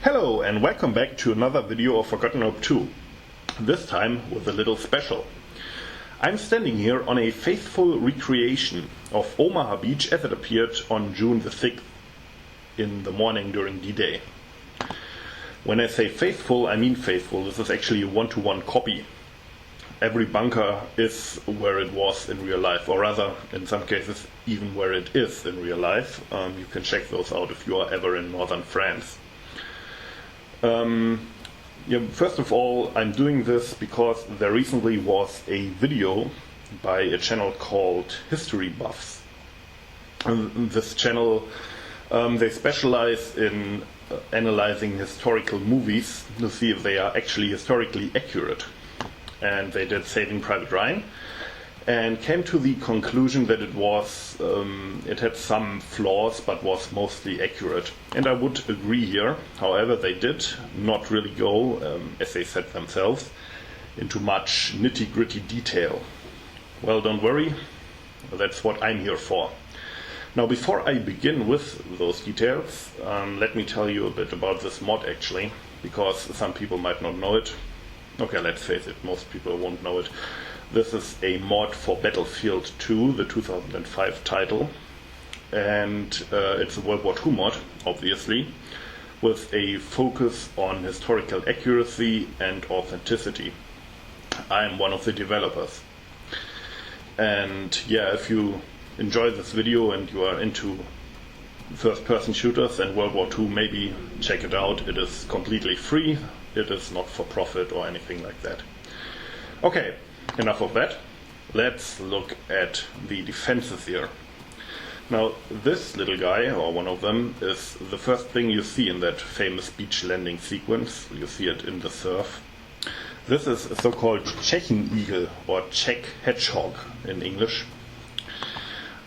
Hello and welcome back to another video of Forgotten Hope 2, this time with a little special. I'm standing here on a faithful recreation of Omaha Beach as it appeared on June the 6th in the morning during D-Day. When I say faithful, I mean faithful. This is actually a one-to-one copy. Every bunker is where it was in real life, or rather, in some cases, even where it is in real life. You can check those out if you are ever in northern France. First of all, I'm doing this because there recently was a video by a channel called HistoryBuffs. This channel, they specialize in analyzing historical movies to see if they are actually historically accurate. And they did Saving Private Ryan and came to the conclusion that it had some flaws but was mostly accurate. And I would agree here. However, they did not really go, as they said themselves, into much nitty-gritty detail. Well, don't worry, that's what I'm here for. Now, before I begin with those details, let me tell you a bit about this mod actually, because some people might not know it. Okay, let's face it, most people won't know it. This is a mod for Battlefield 2, the 2005 title, and it's a World War II mod, obviously, with a focus on historical accuracy and authenticity. I am one of the developers. And yeah, if you enjoy this video and you are into first-person shooters and World War II, maybe check it out. It is completely free. It is not for profit or anything like that. Okay, enough of that. Let's look at the defenses here. Now, this little guy, or one of them, is the first thing you see in that famous beach landing sequence. You see it in the surf. This is a so-called Tschechen eagle, or Czech hedgehog in English.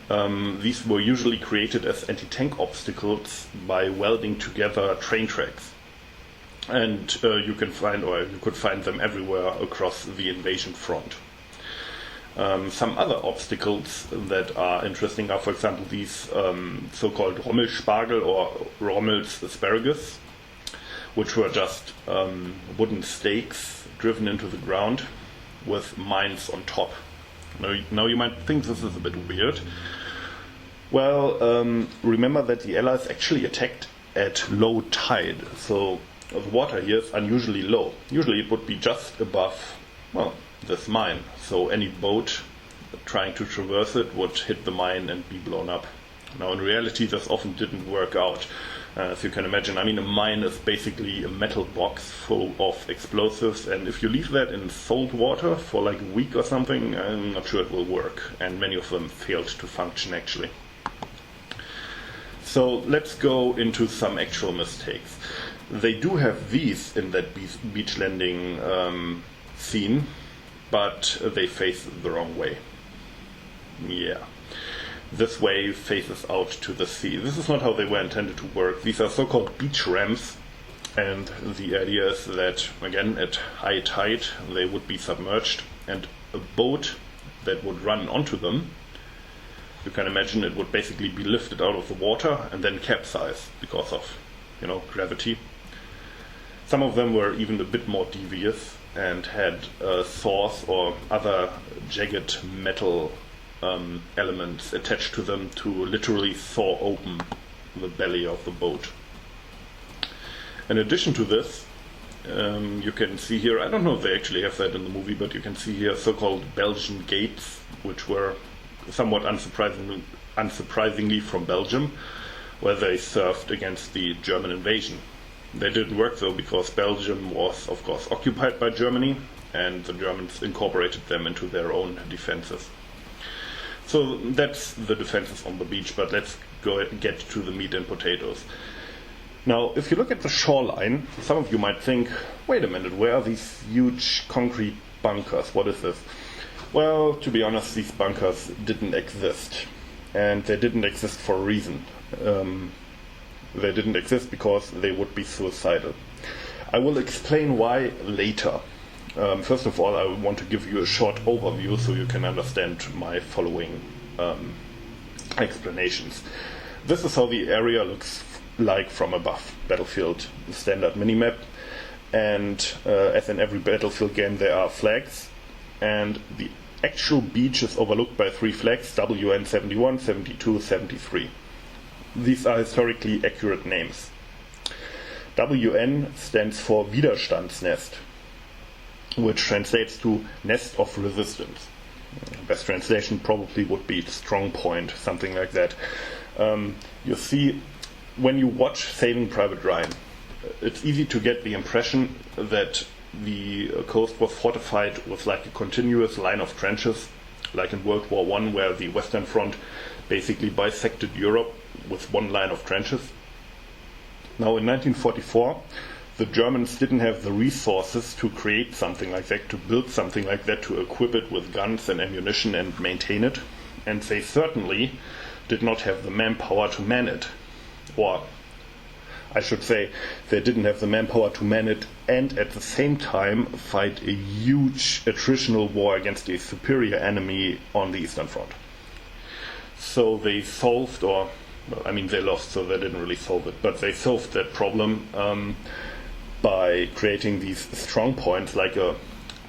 These were usually created as anti-tank obstacles by welding together train tracks. And you could find them everywhere across the invasion front. Some other obstacles that are interesting are, for example, these so-called Rommelspargel or Rommel's asparagus, which were just wooden stakes driven into the ground with mines on top. Now you might think this is a bit weird. Well, remember that the Allies actually attacked at low tide, so the water here is unusually low. Usually it would be just above, this mine. So any boat trying to traverse it would hit the mine and be blown up. Now in reality this often didn't work out. As you can imagine, a mine is basically a metal box full of explosives, and if you leave that in salt water for like a week or something, I'm not sure it will work. And many of them failed to function actually. So let's go into some actual mistakes. They do have these in that beach landing scene, but they face the wrong way. Yeah. This way faces out to the sea. This is not how they were intended to work. These are so-called beach ramps, and the idea is that, again, at high tide they would be submerged, and a boat that would run onto them, you can imagine it would basically be lifted out of the water and then capsize because of, gravity. Some of them were even a bit more devious and had saws or other jagged metal elements attached to them to literally saw open the belly of the boat. In addition to this, you can see here, I don't know if they actually have that in the movie, but you can see here so-called Belgian gates, which were somewhat unsurprisingly from Belgium, where they served against the German invasion. They didn't work though, because Belgium was of course occupied by Germany, and the Germans incorporated them into their own defenses. So that's the defenses on the beach, but let's get to the meat and potatoes. Now, if you look at the shoreline, some of you might think, wait a minute, where are these huge concrete bunkers? What is this? Well, to be honest, these bunkers didn't exist. And they didn't exist for a reason. They didn't exist because they would be suicidal. I will explain why later. First of all, I want to give you a short overview so you can understand my following explanations. This is how the area looks like from above Battlefield standard minimap. And as in every Battlefield game, there are flags, and the actual beach is overlooked by 3 flags: WN 71, 72, 73. These are historically accurate names. WN stands for Widerstandsnest, which translates to Nest of Resistance. Best translation probably would be strong point, something like that. You see, when you watch Saving Private Ryan, it's easy to get the impression that the coast was fortified with like a continuous line of trenches, like in World War I, where the Western Front basically bisected Europe with one line of trenches. Now, in 1944, the Germans didn't have the resources to create something like that, to build something like that, to equip it with guns and ammunition and maintain it. And they certainly did not have the manpower to man it. Or, I should say, they didn't have the manpower to man it and at the same time fight a huge attritional war against a superior enemy on the Eastern Front. So they solved, or, well, I mean, they lost, so they didn't really solve it, but they solved that problem by creating these strong points like a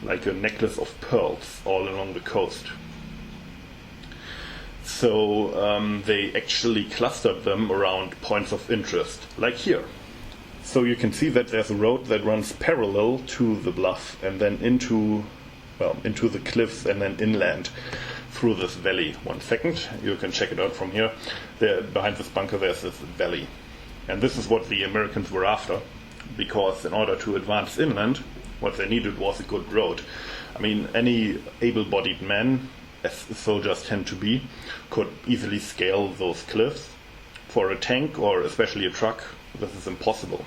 necklace of pearls all along the coast. So they actually clustered them around points of interest, like here. So you can see that there's a road that runs parallel to the bluff and then into the cliffs and then inland through this valley. 1 second, you can check it out from here. There, behind this bunker, there's this valley. And this is what the Americans were after, because in order to advance inland, what they needed was a good road. I mean, any able-bodied man, as soldiers tend to be, could easily scale those cliffs. For a tank, or especially a truck, this is impossible.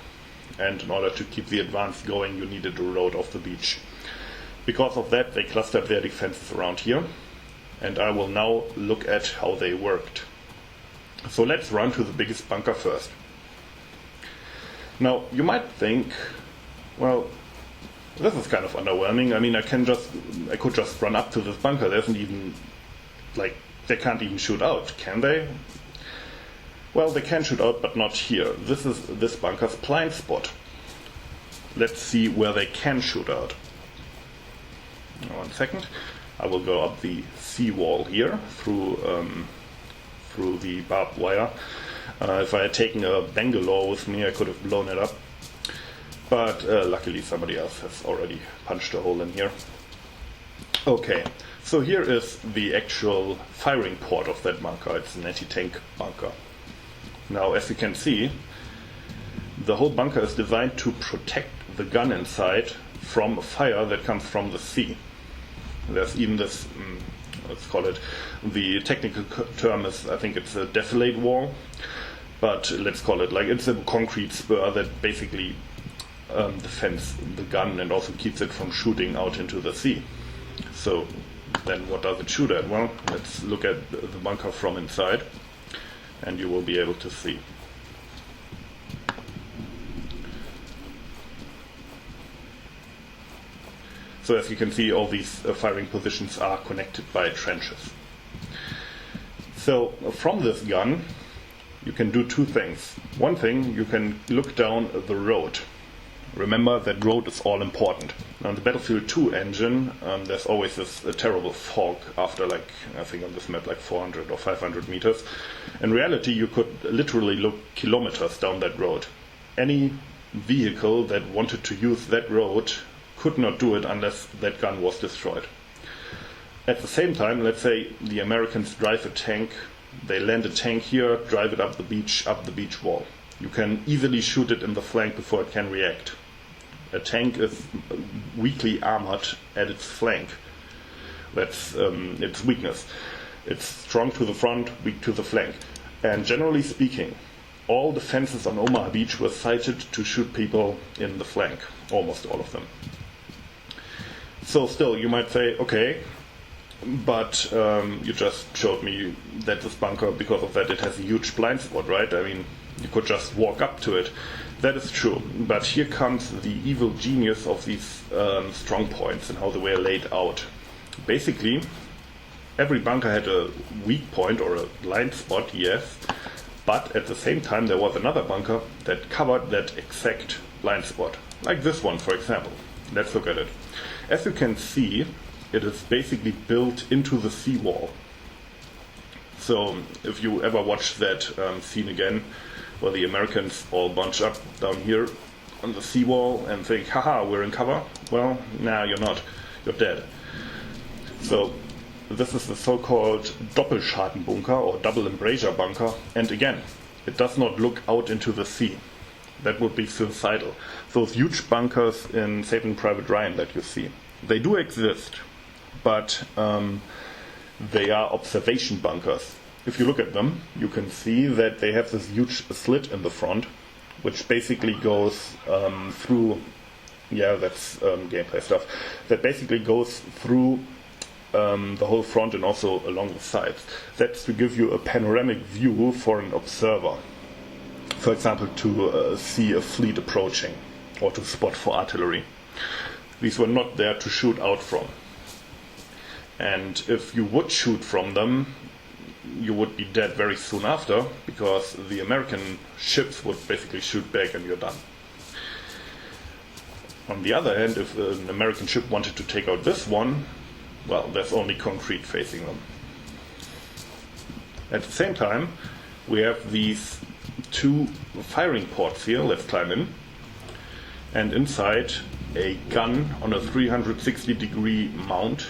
And in order to keep the advance going, you needed a road off the beach. Because of that, they clustered their defenses around here. And I will now look at how they worked. So let's run to the biggest bunker first. Now, you might think, well, this is kind of underwhelming. I mean, I could just run up to this bunker. There isn't even, they can't even shoot out, can they? Well, they can shoot out, but not here. This is this bunker's blind spot. Let's see where they can shoot out. 1 second. I will go up the seawall here through the barbed wire. If I had taken a Bangalore with me, I could have blown it up. But luckily somebody else has already punched a hole in here. Okay, so here is the actual firing port of that bunker. It's an anti-tank bunker. Now, as you can see, the whole bunker is designed to protect the gun inside from a fire that comes from the sea. There's even this, let's call it, the technical term is, I think it's a defilade wall, but let's call it it's a concrete spur that basically defends the gun and also keeps it from shooting out into the sea. So then what does it shoot at? Well, let's look at the bunker from inside and you will be able to see. So as you can see, all these firing positions are connected by trenches. So from this gun, you can do 2 things. One thing, you can look down the road. Remember that road is all important. Now in the Battlefield 2 engine, there's always this terrible fog after I think on this map 400 or 500 meters. In reality, you could literally look kilometers down that road. Any vehicle that wanted to use that road could not do it unless that gun was destroyed. At the same time, let's say the Americans drive a tank, they land a tank here, drive it up the beach wall. You can easily shoot it in the flank before it can react. A tank is weakly armored at its flank. That's its weakness. It's strong to the front, weak to the flank. And generally speaking, all defenses on Omaha Beach were sited to shoot people in the flank, almost all of them. So still, you might say, okay, but you just showed me that this bunker, because of that, it has a huge blind spot, right? I mean, you could just walk up to it. That is true, but here comes the evil genius of these strong points and how they were laid out. Basically, every bunker had a weak point or a blind spot, yes, But at the same time, there was another bunker that covered that exact blind spot. Like this one, for example. Let's look at it. As you can see, it is basically built into the seawall. So if you ever watch that scene again, where the Americans all bunch up down here on the seawall and think, haha, we're in cover. Well, nah, you're not. You're dead. So this is the so-called Doppelschartenbunker or double embrasure bunker. And again, it does not look out into the sea. That would be suicidal. Those huge bunkers in Saving Private Ryan that you see, they do exist, but they are observation bunkers. If you look at them, you can see that they have this huge slit in the front, which basically goes through, that's gameplay stuff, that basically goes through the whole front and also along the sides. That's to give you a panoramic view for an observer. For example, to see a fleet approaching or to spot for artillery. These were not there to shoot out from. And if you would shoot from them, you would be dead very soon after, because the American ships would basically shoot back and you're done. On the other hand, if an American ship wanted to take out this one, well, there's only concrete facing them. At the same time, we have these two firing ports here. Let's climb in. And inside, a gun on a 360-degree mount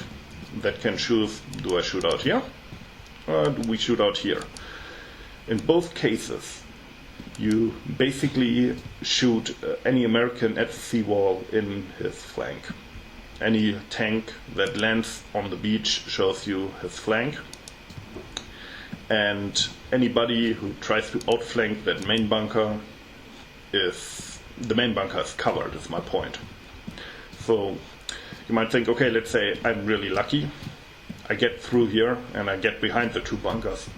that can choose, do I shoot out here? Or do we shoot out here? In both cases, you basically shoot any American at the seawall in his flank. Any tank that lands on the beach shows you his flank. And anybody who tries to outflank that main bunker the main bunker is covered, is my point. So you might think, okay, let's say I'm really lucky. I get through here and I get behind the two bunkers.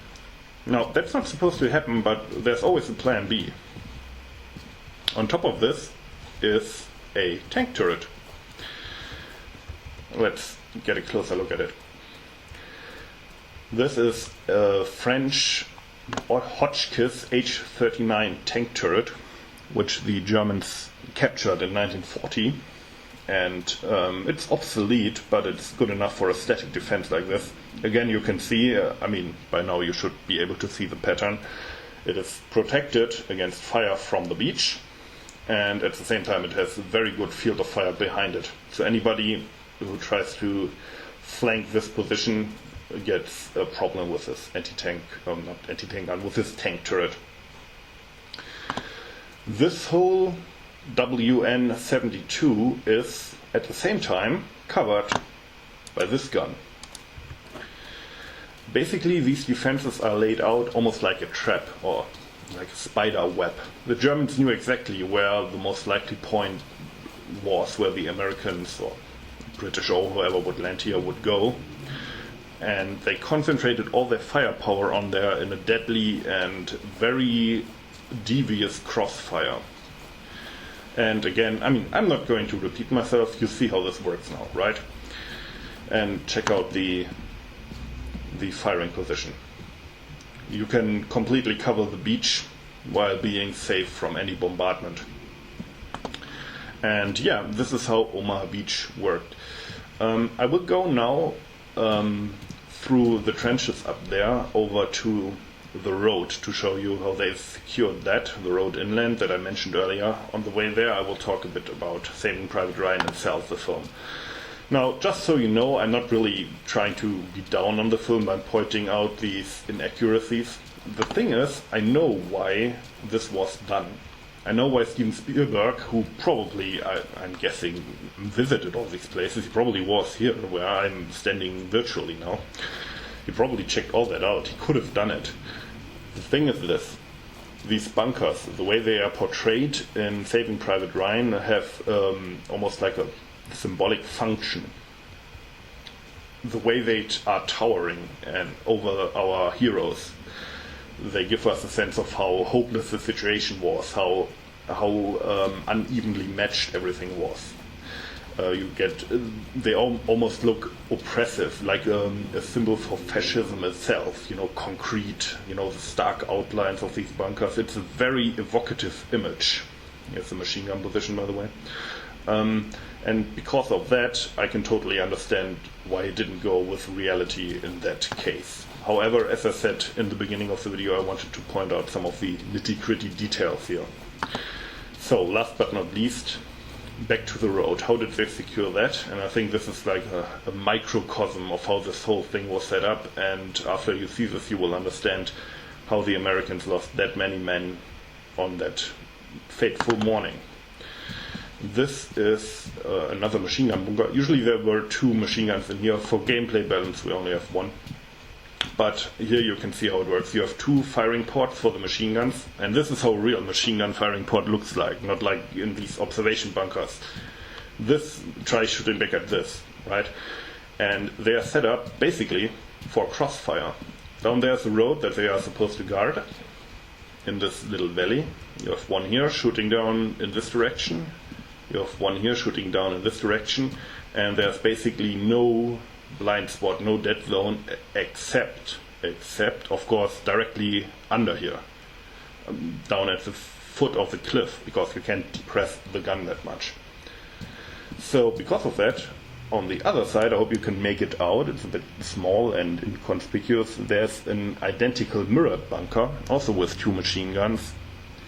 Now, that's not supposed to happen, but there's always a plan B. On top of this is a tank turret. Let's get a closer look at it. This is a French Hotchkiss H-39 tank turret, which the Germans captured in 1940. And it's obsolete, but it's good enough for a static defense like this. Again, you can see, by now you should be able to see the pattern. It is protected against fire from the beach, and at the same time it has a very good field of fire behind it. So anybody who tries to flank this position gets a problem with this with this tank turret. This whole WN-72 is at the same time covered by this gun. Basically, these defenses are laid out almost like a trap or like a spider web. The Germans knew exactly where the most likely point was, where the Americans or British or whoever would land here would go. And they concentrated all their firepower on there in a deadly and very devious crossfire. And again, I'm not going to repeat myself. You see how this works now, right? And check out the firing position. You can completely cover the beach while being safe from any bombardment. And this is how Omaha Beach worked. I will go now through the trenches up there over to the road to show you how they've secured that, the road inland that I mentioned earlier. On the way there I will talk a bit about Saving Private Ryan itself, the film. Now, just so you know, I'm not really trying to be down on the film by pointing out these inaccuracies. The thing is, I know why this was done. I know why Steven Spielberg, who probably, I'm guessing, visited all these places, he probably was here where I'm standing virtually now. He probably checked all that out. He could have done it. The thing is this. These bunkers, the way they are portrayed in Saving Private Ryan, have almost like a symbolic function. The way they are towering and over our heroes, they give us a sense of how hopeless the situation was, how unevenly matched everything was. They almost look oppressive, like a symbol for fascism itself. Concrete. The stark outlines of these bunkers. It's a very evocative image. Here's the machine gun position, by the way. And because of that, I can totally understand why it didn't go with reality in that case. However, as I said in the beginning of the video, I wanted to point out some of the nitty-gritty details here. So, last but not least, back to the road. How did they secure that? And I think this is like a microcosm of how this whole thing was set up, and after you see this, you will understand how the Americans lost that many men on that fateful morning. This is another machine gun bunker. Usually there were 2 machine guns in here. For gameplay balance, we only have 1. But here you can see how it works. You have 2 firing ports for the machine guns, and this is how a real machine gun firing port looks like, not like in these observation bunkers. This tries shooting back at this, right? And they are set up basically for crossfire. Down there's a road that they are supposed to guard in this little valley. You have one here shooting down in this direction. You have one here shooting down in this direction, and there's basically no blind spot, no dead zone, except of course directly under here, down at the foot of the cliff, because you can't depress the gun that much. So because of that, on the other side, I hope you can make it out, it's a bit small and inconspicuous, there's an identical mirrored bunker, also with 2 machine guns,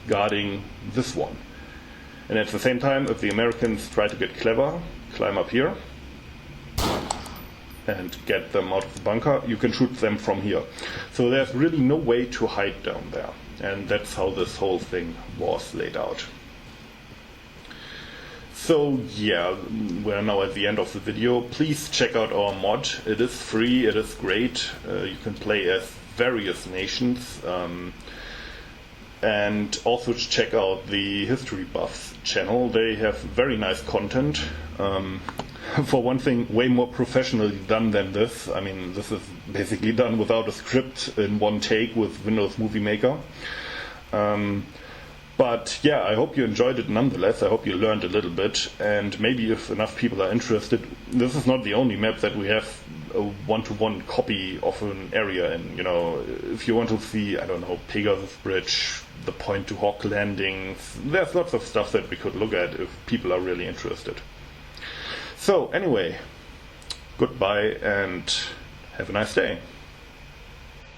guarding this one. And at the same time, if the Americans try to get clever, climb up here and get them out of the bunker, you can shoot them from here. So there's really no way to hide down there. And that's how this whole thing was laid out. So yeah, we're now at the end of the video. Please check out our mod. It is free, it is great. You can play as various nations. And also check out the HistoryBuffs channel. They have very nice content. For one thing, way more professionally done than this. I mean, this is basically done without a script in one take with Windows Movie Maker. But yeah, I hope you enjoyed it nonetheless. I hope you learned a little bit. And maybe if enough people are interested, this is not the only map that we have a one-to-one copy of an area in. If you want to see, I don't know, Pegasus Bridge, the Point to Hawk landings, there's lots of stuff that we could look at if people are really interested. So anyway, goodbye and have a nice day.